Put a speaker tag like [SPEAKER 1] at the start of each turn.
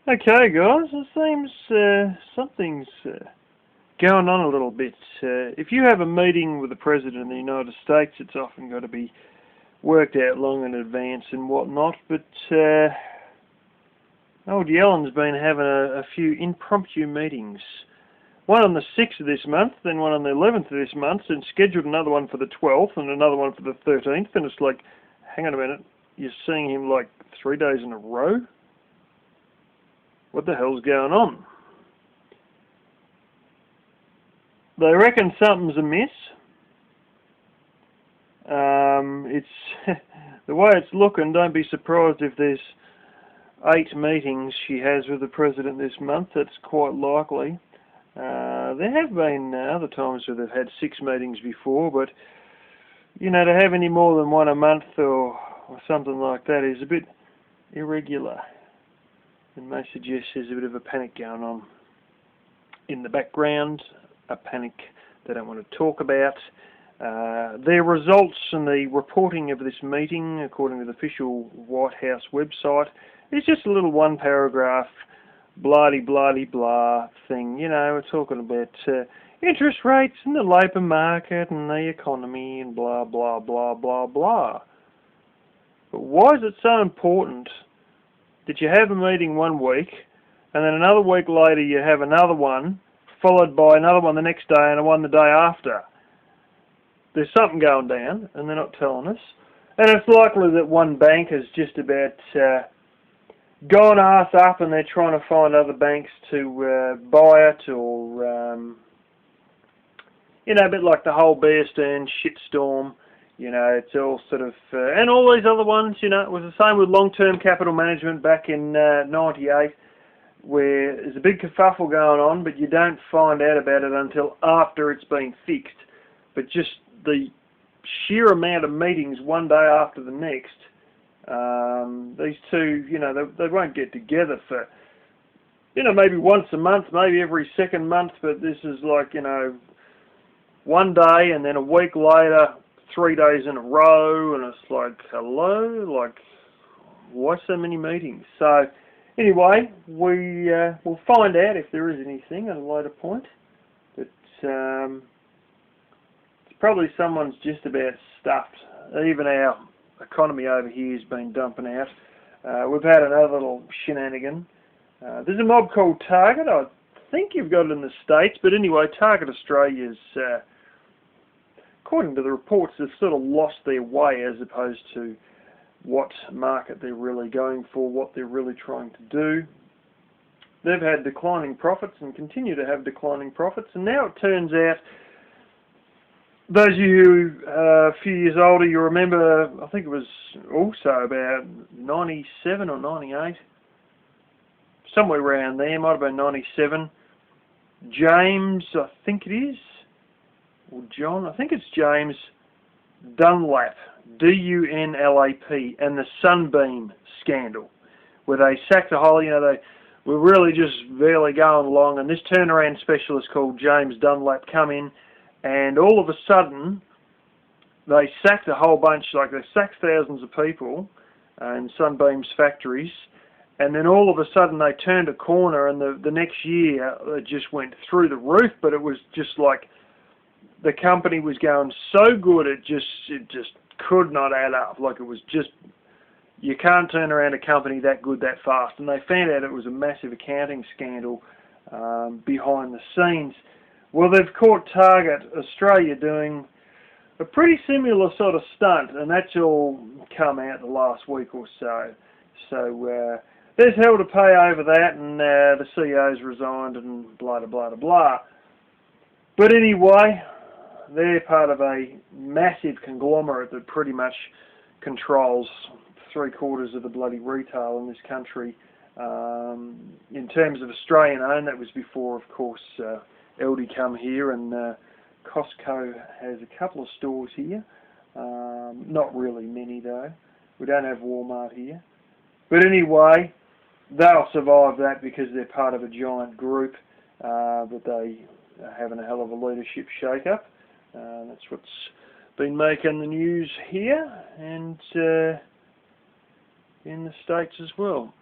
[SPEAKER 1] Okay, guys, it seems something's going on a little bit. If you have a meeting with the President of the United States, it's often got to be worked out long in advance and whatnot, but old Yellen's been having a few impromptu meetings. One on the 6th of this month, then one on the 11th of this month, and scheduled another one for the 12th and another one for the 13th, and it's like, hang on a minute, you're seeing him like 3 days in a row? What the hell's going on? They reckon something's amiss. It's the way it's looking, don't be surprised if there's 8 meetings she has with the President this month. That's quite likely. There have been other times where they've had 6 meetings before, but you know, to have any more than one a month or something like that is a bit irregular. It may suggest there's a bit of a panic going on in the background, a panic they don't want to talk about. Their results and the reporting of this meeting, according to the official White House website, is just a little one-paragraph, blah-de-blah-de-blah thing. You know, we're talking about interest rates and the labour market and the economy and blah, blah, blah, blah, blah. But why is it so important that you have a meeting one week and then another week later you have another one, followed by another one the next day and one the day after? There's something going down and they're not telling us. And it's likely that one bank has just about gone arse up and they're trying to find other banks to buy it, or you know, a bit like the whole Bear Stearns shitstorm. You know, it's all sort of, and all these other ones, you know, it was the same with long-term capital management back in '98, where there's a big kerfuffle going on, but you don't find out about it until after it's been fixed. But just the sheer amount of meetings one day after the next, these two, you know, they won't get together for, you know, maybe once a month, maybe every second month, but this is like, you know, one day and then a week later, 3 days in a row, and it's like, hello, like, why so many meetings? So anyway, we'll find out if there is anything at a later point, but it's probably someone's just about stuffed. Even our economy over here has been dumping out. We've had another little shenanigan. There's a mob called Target. I think you've got it in the States, but anyway, Target Australia's, according to the reports, they've sort of lost their way as opposed to what market they're really going for, what they're really trying to do. They've had declining profits and continue to have declining profits, and now it turns out, those of you who are a few years older, you remember, I think it was also about 97 or 98, somewhere around there, might have been 97. James, I think it is, or John, I think it's James Dunlap, D-U-N-L-A-P, and the Sunbeam scandal, where they sacked a whole, you know, they were really just barely going along, and this turnaround specialist called James Dunlap come in, and all of a sudden, they sacked a whole bunch, like they sacked thousands of people in Sunbeam's factories, and then all of a sudden they turned a corner, and the next year it just went through the roof, but it was just like the company was going so good it just could not add up. Like it was just, you can't turn around a company that good that fast, and they found out it was a massive accounting scandal behind the scenes. Well, they've caught Target Australia doing a pretty similar sort of stunt, and that's all come out the last week or so. So there's hell to pay over that, and the CEO's resigned and blah, blah, blah, blah. But anyway, they're part of a massive conglomerate that pretty much controls 3/4 of the bloody retail in this country. In terms of Australian owned, that was before, of course, Aldi come here, and Costco has a couple of stores here. Not really many though. We don't have Walmart here. But anyway, they'll survive that because they're part of a giant group, but they are having a hell of a leadership shake-up. That's what's been making the news here and in the States as well.